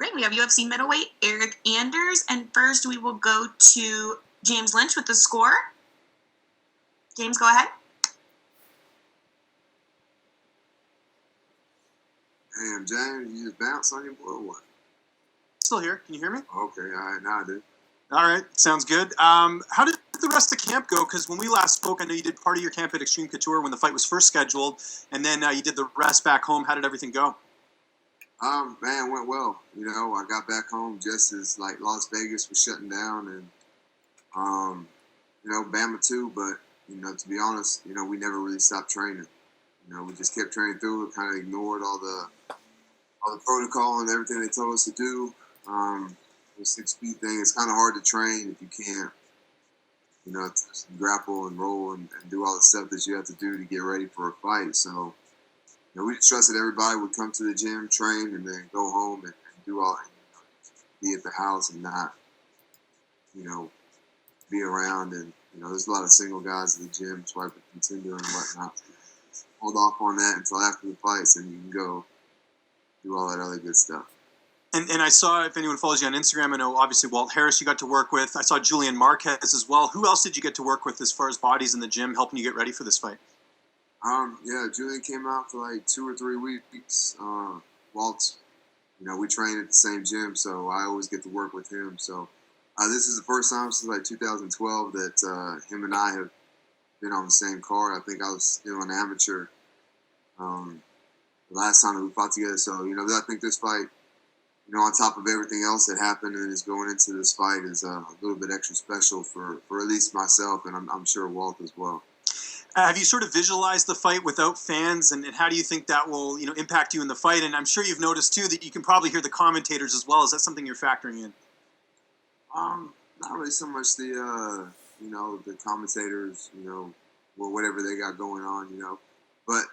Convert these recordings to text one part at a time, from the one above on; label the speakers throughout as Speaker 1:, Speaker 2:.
Speaker 1: Great. We have UFC middleweight Eryk Anders. And first we will go to James Lynch with the score. James, go ahead.
Speaker 2: Damn, James, you just bounced on your boy or what?
Speaker 3: Still here. Can you hear me?
Speaker 2: Okay, all right, now I do.
Speaker 3: All right, sounds good. How did the rest of camp go? Because when we last spoke, I know you did part of your camp at Extreme Couture when the fight was first scheduled, and then you did the rest back home. How did everything go?
Speaker 2: Man, it went well. You know, I got back home just as like Las Vegas was shutting down, and you know, Bama too. But you know, to be honest, you know, we never really stopped training. You know, we just kept training through it, kind of ignored all the protocol and everything they told us to do. The 6 feet thing, it's kind of hard to train if you can't, you know, grapple and roll and do all the stuff that you have to do to get ready for a fight. So, you know, we just trusted everybody would come to the gym, train, and then go home and do all, be at the house and not, you know, be around. And, you know, there's a lot of single guys at the gym, swiping contender and whatnot. So hold off on that until after the fights, and you can go do all that other good stuff.
Speaker 3: And I saw, if anyone follows you on Instagram, I know obviously Walt Harris you got to work with. I saw Julian Marquez as well. Who else did you get to work with as far as bodies in the gym, helping you get ready for this fight?
Speaker 2: Yeah, Julian came out for like 2 or 3 weeks. Walt, you know, we train at the same gym, so I always get to work with him. So this is the first time since like 2012 that him and I have been on the same card. I think I was still an amateur the last time that we fought together. So, you know, I think this fight, you know, on top of everything else that happened and is going into this fight is a little bit extra special for at least myself, and I'm sure Walt as well.
Speaker 3: Have you sort of visualized the fight without fans, and how do you think that will, you know, impact you in the fight? And I'm sure you've noticed too that you can probably hear the commentators as well. Is that something you're factoring in?
Speaker 2: Not really so much the you know, the commentators, you know, or whatever they got going on, you know, but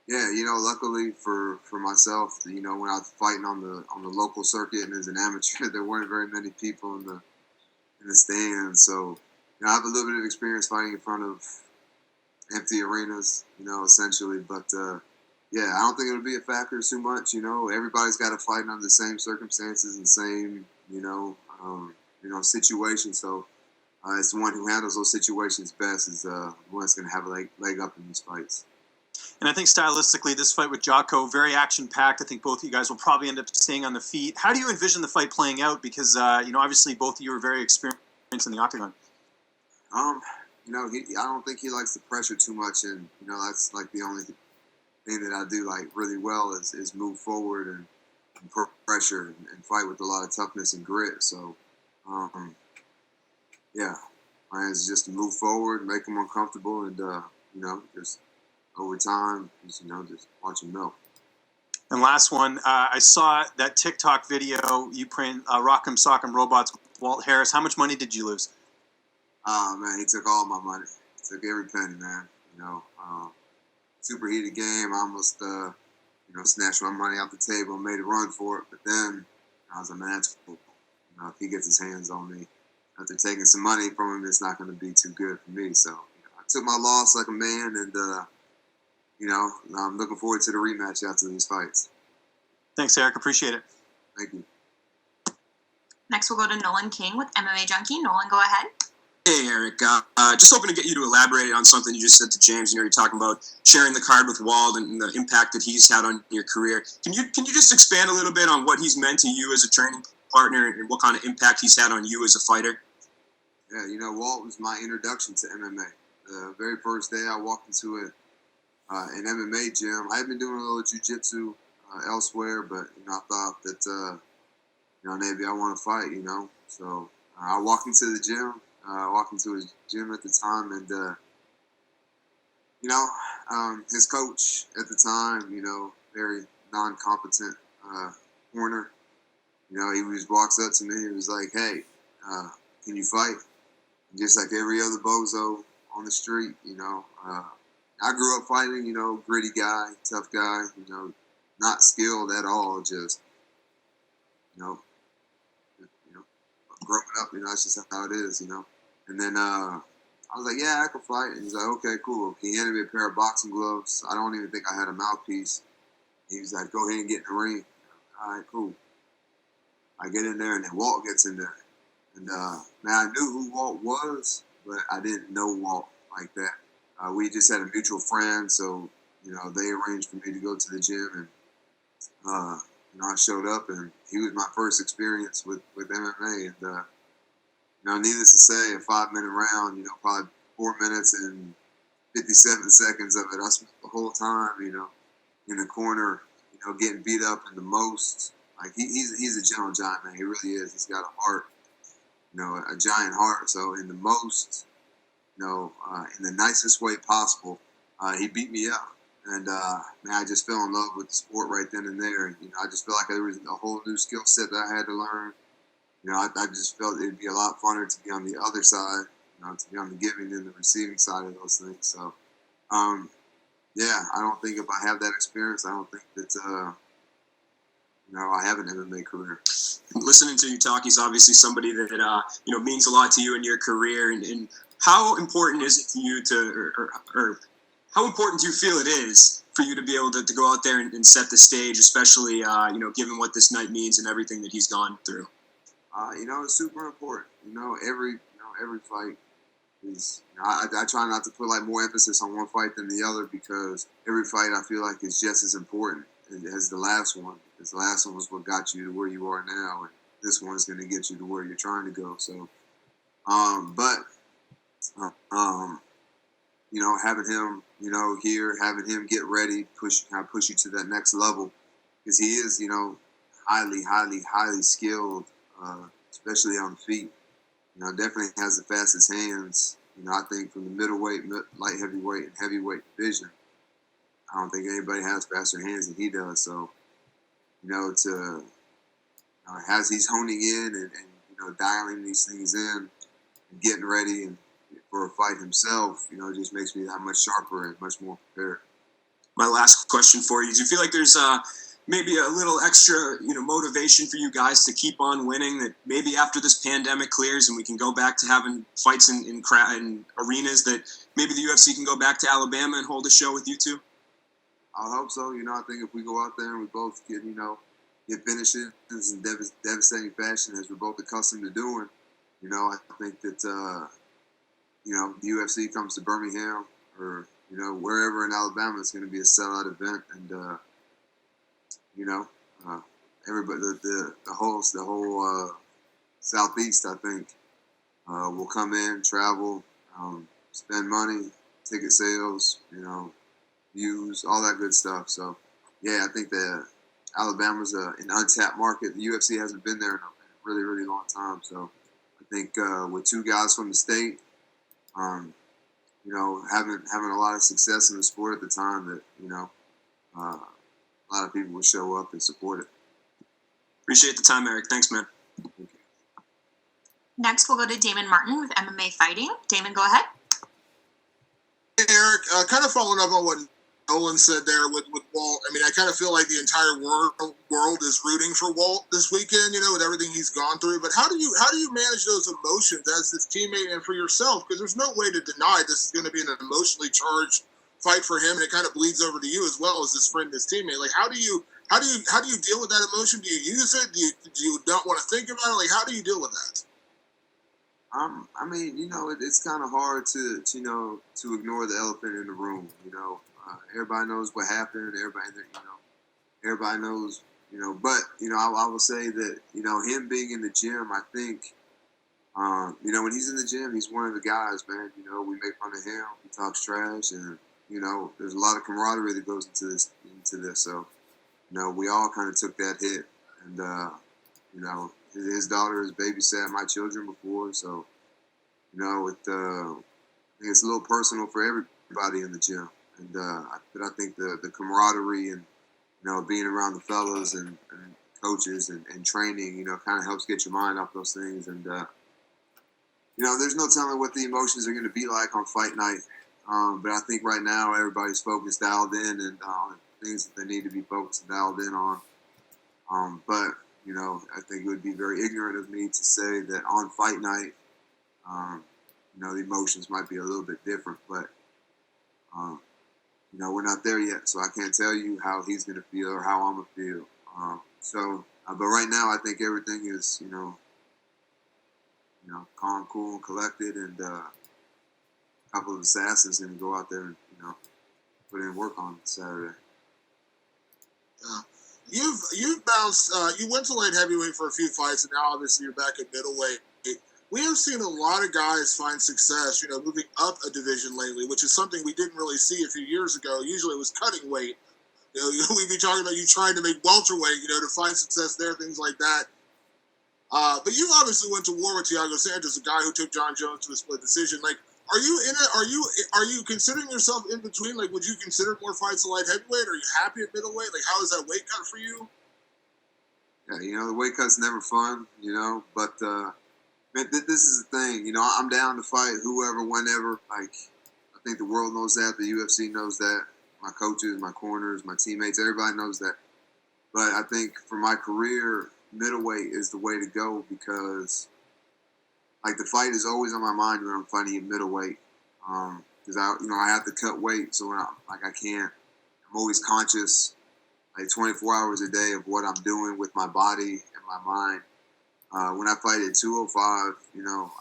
Speaker 2: yeah, you know, luckily for myself, you know, when I was fighting on the local circuit and as an amateur, there weren't very many people in the stands. So, you know, I have a little bit of experience fighting in front of empty arenas, you know, essentially. But yeah, I don't think it'll be a factor too much. You know, everybody's got to fight under the same circumstances and same, you know, situation. So it's the one who handles those situations best is the one that's going to have a leg up in these fights.
Speaker 3: And I think stylistically, this fight with Jocko, very action-packed. I think both of you guys will probably end up staying on the feet. How do you envision the fight playing out? Because, you know, obviously both of you are very experienced in the octagon.
Speaker 2: You know, I don't think he likes the pressure too much. And, you know, that's like the only thing that I do like really well is move forward and put pressure and fight with a lot of toughness and grit. So, yeah, my plan is just to move forward, make them uncomfortable, and, you know, just over time, just, you know, just watch him melt.
Speaker 3: And last one, I saw that TikTok video you playing Rock'em Sock'em Robots with Walt Harris. How much money did you lose?
Speaker 2: Man, he took all my money. He took every penny, man. You know, super heated game. I almost, you know, snatched my money off the table and made a run for it. But then I was like, man, that's cool. You know, if he gets his hands on me after taking some money from him, it's not going to be too good for me. So, you know, I took my loss like a man, and you know, I'm looking forward to the rematch after these fights.
Speaker 3: Thanks, Eryk. Appreciate it.
Speaker 2: Thank you.
Speaker 1: Next, we'll go to Nolan King with MMA Junkie. Nolan, go ahead.
Speaker 4: Hey, Eryk. Just hoping to get you to elaborate on something you just said to James. You know, you're talking about sharing the card with Walt and the impact that he's had on your career. Can you just expand a little bit on what he's meant to you as a training partner and what kind of impact he's had on you as a fighter?
Speaker 2: Yeah, you know, Walt was my introduction to MMA. The very first day I walked into an MMA gym. I had been doing a little jiu-jitsu elsewhere, but, you know, I thought that, you know, maybe I want to fight, you know. So I walked into the gym. Walked into his gym at the time, and, you know, his coach at the time, you know, very non-competent corner, you know, he walks up to me, he was like, hey, can you fight? And just like every other bozo on the street, you know, I grew up fighting, you know, gritty guy, tough guy, you know, not skilled at all, just, you know, growing up, you know, that's just how it is, you know. And then I was like, yeah, I can fight. And he's like, okay, cool. He handed me a pair of boxing gloves. I don't even think I had a mouthpiece. He was like, go ahead and get in the ring. all right, cool. I get in there, and then Walt gets in there. And, man, I knew who Walt was, but I didn't know Walt like that. We just had a mutual friend, so, you know, they arranged for me to go to the gym, and, you know, I showed up, and he was my first experience with MMA. And, you know, needless to say, a 5-minute round, you know, probably 4 minutes and 57 seconds of it, I spent the whole time, you know, in the corner, you know, getting beat up in the most. Like, he's a gentle giant, man. He really is. He's got a heart, you know, a giant heart. So in the most, you know, in the nicest way possible, he beat me up. And, man, I just fell in love with the sport right then and there. You know, I just felt like there was a whole new skill set that I had to learn. You know, I just felt it'd be a lot funner to be on the other side, you know, to be on the giving than the receiving side of those things. So, yeah, I don't think if I have that experience, I don't think that, you know, I have an MMA career.
Speaker 4: Listening to you talk, he's obviously somebody that you know, means a lot to you in your career. And how important is it to you to, or how important do you feel it is for you to be able to go out there and set the stage, especially you know, given what this night means and everything that he's gone through?
Speaker 2: You know, it's super important. You know, every fight is. You know, I try not to put like more emphasis on one fight than the other, because every fight I feel like is just as important as the last one. Because the last one was what got you to where you are now, and this one is going to get you to where you're trying to go. So, you know, having him, you know, here, having him get ready, push you to that next level, because he is, you know, highly skilled, especially on the feet. You know, definitely has the fastest hands. You know, I think from the middleweight, light heavyweight, and heavyweight division, I don't think anybody has faster hands than he does. So, you know, as he's honing in and you know, dialing these things in and getting ready and for a fight himself, you know, it just makes me that much sharper and much more prepared.
Speaker 4: My last question for you: do you feel like there's maybe a little extra, you know, motivation for you guys to keep on winning? That maybe after this pandemic clears and we can go back to having fights in arenas, that maybe the UFC can go back to Alabama and hold a show with you two?
Speaker 2: I hope so. You know, I think if we go out there and we both get, you know, get finishes in devastating fashion as we're both accustomed to doing, you know, I think that, you know, the UFC comes to Birmingham or, you know, wherever in Alabama, it's going to be a sellout event. And, you know, everybody, the whole Southeast, I think, will come in, travel, spend money, ticket sales, you know, views, all that good stuff. So, yeah, I think that Alabama's an untapped market. The UFC hasn't been there in a really, really long time. So, I think with two guys from the state, you know, having a lot of success in the sport at the time, that, you know, a lot of people will show up and support it.
Speaker 4: Appreciate the time, Eryk. Thanks, man.
Speaker 2: Thank you.
Speaker 1: Next, we'll go to Damon Martin with MMA Fighting. Damon, go ahead.
Speaker 5: Hey, Eryk, kind of following up on what Nolan said there with Walt. I mean, I kind of feel like the entire world is rooting for Walt this weekend, you know, with everything he's gone through. But how do you manage those emotions as his teammate and for yourself? Because there's no way to deny this is going to be an emotionally charged fight for him, and it kind of bleeds over to you as well as his friend, his teammate. Like, how do you deal with that emotion? Do you use it? Do you not want to think about it? Like, how do you deal with that?
Speaker 2: I mean, you know, it's kind of hard to you know, to ignore the elephant in the room. You know, everybody knows what happened. Everybody knows, you know. But you know, I will say that, you know, him being in the gym, I think, you know, when he's in the gym, he's one of the guys, man. You know, we make fun of him. He talks trash, and you know, there's a lot of camaraderie that goes into this. So, you know, we all kind of took that hit, and you know, his daughter has babysat my children before, so, you know, I think it's a little personal for everybody in the gym. And but I think the camaraderie and, you know, being around the fellas and coaches and training, you know, kind of helps get your mind off those things. And, you know, there's no telling what the emotions are going to be like on fight night. But I think right now everybody's focused, dialed in, and things that they need to be focused and dialed in on. But, you know, I think it would be very ignorant of me to say that on fight night, you know, the emotions might be a little bit different. But, you know, we're not there yet, so I can't tell you how he's going to feel or how I'm going to feel. So, but right now, I think everything is, calm, cool, and collected, and a couple of assassins going to go out there and, put in work on Saturday.
Speaker 5: You've bounced. You went to light heavyweight for a few fights, and now obviously you're back at middleweight. We have seen a lot of guys find success, moving up a division lately, which is something we didn't really see a few years ago. Usually it was cutting weight. We'd be talking about you trying to make welterweight, to find success there, things like that. But you obviously went to war with Thiago Santos, a guy who took John Jones to a split decision. Like, are you in it? Are you considering yourself in between? Like, would you consider more fights at light heavyweight? Are you happy at middleweight? Like, how is that weight cut for you?
Speaker 2: Yeah, the weight cut's never fun, but man, this is the thing. I'm down to fight whoever, whenever. Like, I think the world knows that. The UFC knows that. My coaches, my corners, my teammates, everybody knows that. But I think for my career, middleweight is the way to go because, like, the fight is always on my mind when I'm fighting at middleweight. Because I have to cut weight, so when I can't. I'm always conscious, like 24 hours a day, of what I'm doing with my body and my mind. When I fight at 205,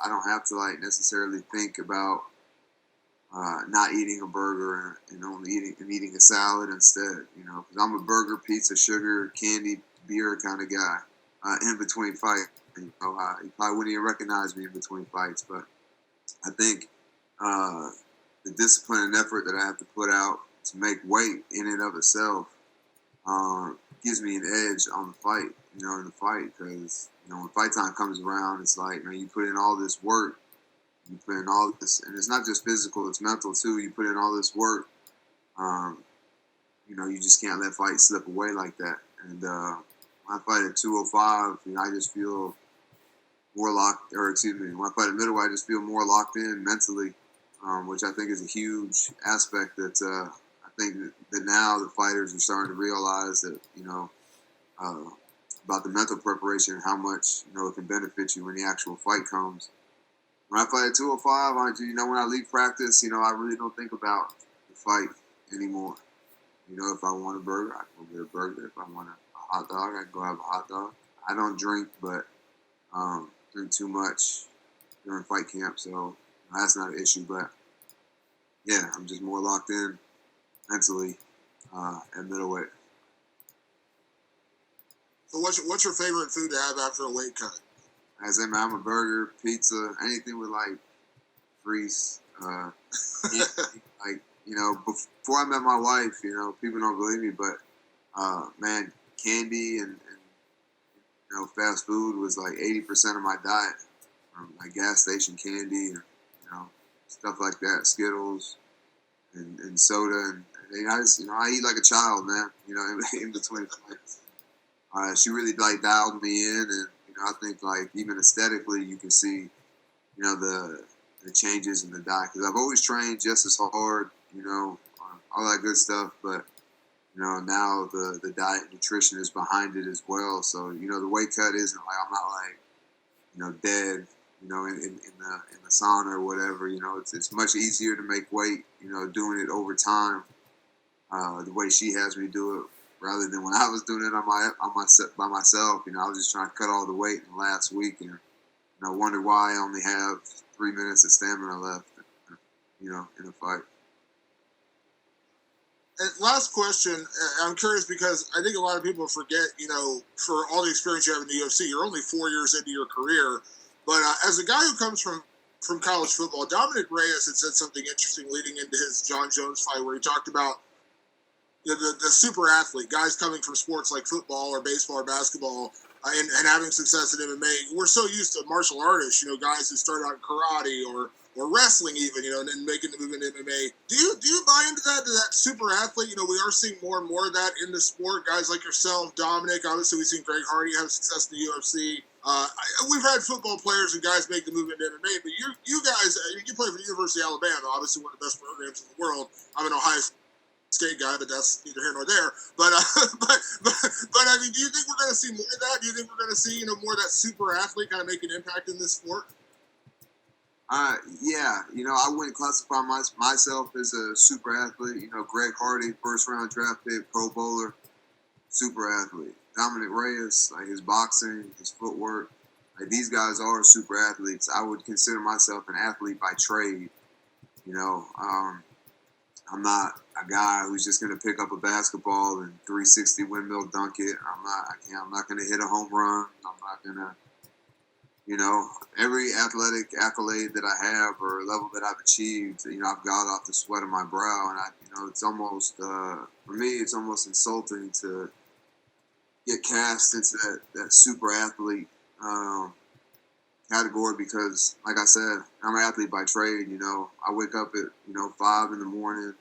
Speaker 2: I don't have to necessarily think about not eating a burger and only eating a salad instead. Because I'm a burger, pizza, sugar, candy, beer kind of guy in between fights. You probably wouldn't even recognize me in between fights, but I think the discipline and effort that I have to put out to make weight in and of itself gives me an edge on the fight. In the fight, because when fight time comes around, it's like, man, you put in all this work, you put in all this, and it's not just physical, it's mental too. You put in all this work, you just can't let fight slip away like that. And when I fight at 205, I just feel more locked, or excuse me, when I fight at middleweight, I just feel more locked in mentally, which I think is a huge aspect that I think that now the fighters are starting to realize that, about the mental preparation and how much, it can benefit you when the actual fight comes. When I fight at 205, when I leave practice, I really don't think about the fight anymore. If I want a burger, I can go get a burger. If I want a hot dog, I can go have a hot dog. I don't drink, but drink too much during fight camp, so that's not an issue. But yeah, I'm just more locked in mentally at middleweight.
Speaker 5: So what's your favorite food to have after a weight cut?
Speaker 2: As in, I'm a burger, pizza, anything with grease. Before I met my wife, people don't believe me, but man, candy and fast food was 80% of my diet. Gas station candy and stuff like that, Skittles and soda, and I eat like a child, man. In between fights. She really dialed me in, and I think even aesthetically you can see the changes in the diet, because I've always trained just as hard, all that good stuff, but now the diet and nutrition is behind it as well. So the weight cut isn't I'm not dead in the sauna or whatever. It's much easier to make weight doing it over time the way she has me do it, rather than when I was doing it by myself. I was just trying to cut all the weight in the last week, and I wonder why I only have 3 minutes of stamina left, in a fight.
Speaker 5: And last question, I'm curious because I think a lot of people forget, for all the experience you have in the UFC, you're only 4 years into your career. But as a guy who comes from college football, Dominic Reyes had said something interesting leading into his John Jones fight, where he talked about the super athlete, guys coming from sports like football or baseball or basketball, and having success in MMA. We're so used to martial artists, guys who start out in karate or wrestling even, and then making the move into MMA. Do you buy into that, super athlete? We are seeing more and more of that in the sport. Guys like yourself, Dominic, obviously we've seen Greg Hardy have success in the UFC. We've had football players and guys make the move into MMA, but you guys, you play for the University of Alabama, obviously one of the best programs in the world. I'm an Ohio State guy, but that's neither here nor there. But I mean, do you think we're going to see more of that? Do you think we're going to see more of that super athlete kind of make an impact in this sport?
Speaker 2: Yeah, I wouldn't classify myself as a super athlete. Greg Hardy, first round draft pick, Pro Bowler, super athlete. Dominic Reyes, like his boxing, his footwork, like these guys are super athletes. I would consider myself an athlete by trade. You know, I'm not a guy who's just going to pick up a basketball and 360 windmill dunk it. I'm not going to hit a home run. I'm not going to, you know, every athletic accolade that I have or level that I've achieved, you know, I've got off the sweat of my brow. And you know, it's almost, for me, it's almost insulting to get cast into that super athlete category because, like I said, I'm an athlete by trade. You know, I wake up at 5 in the morning,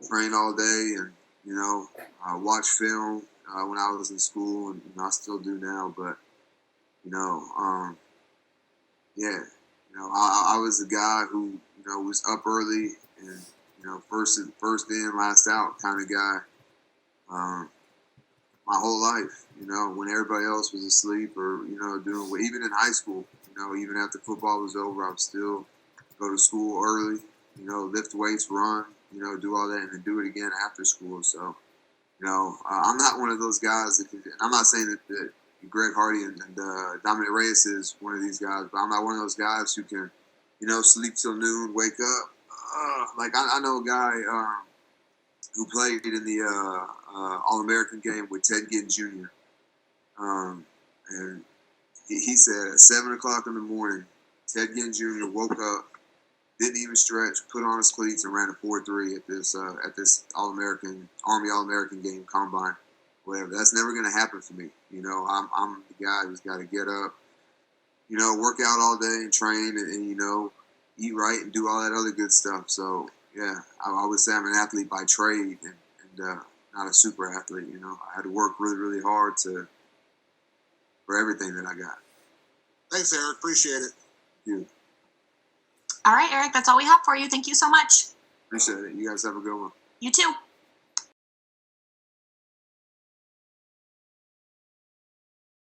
Speaker 2: train all day, and you know, watch film when I was in school, and you know, I still do now. But you know, yeah, you know, I was the guy who was up early and first in, last out kind of guy. My whole life, you know, when everybody else was asleep or, doing even in high school, even after football was over, I would still go to school early, lift weights, run, do all that and then do it again after school. So, I'm not one of those guys that can, I'm not saying that Greg Hardy and Dominic Reyes is one of these guys, but I'm not one of those guys who can, sleep till noon, wake up. Like I know a guy, who played in the All-American game with Ted Ginn Jr. And he said at 7 o'clock in the morning, Ted Ginn Jr. woke up, didn't even stretch, put on his cleats, and ran a 4.3 at this All-American Army All-American game combine. Whatever. That's never going to happen for me. I'm the guy who's got to get up, work out all day and train and eat right and do all that other good stuff. So. Yeah, I would say I'm an athlete by trade and not a super athlete. I had to work really, really hard for everything that I got.
Speaker 5: Thanks, Eryk. Appreciate it.
Speaker 2: Thank you.
Speaker 1: All right, Eryk, that's all we have for you. Thank you so much.
Speaker 2: Appreciate it. You guys have a good one.
Speaker 1: You too.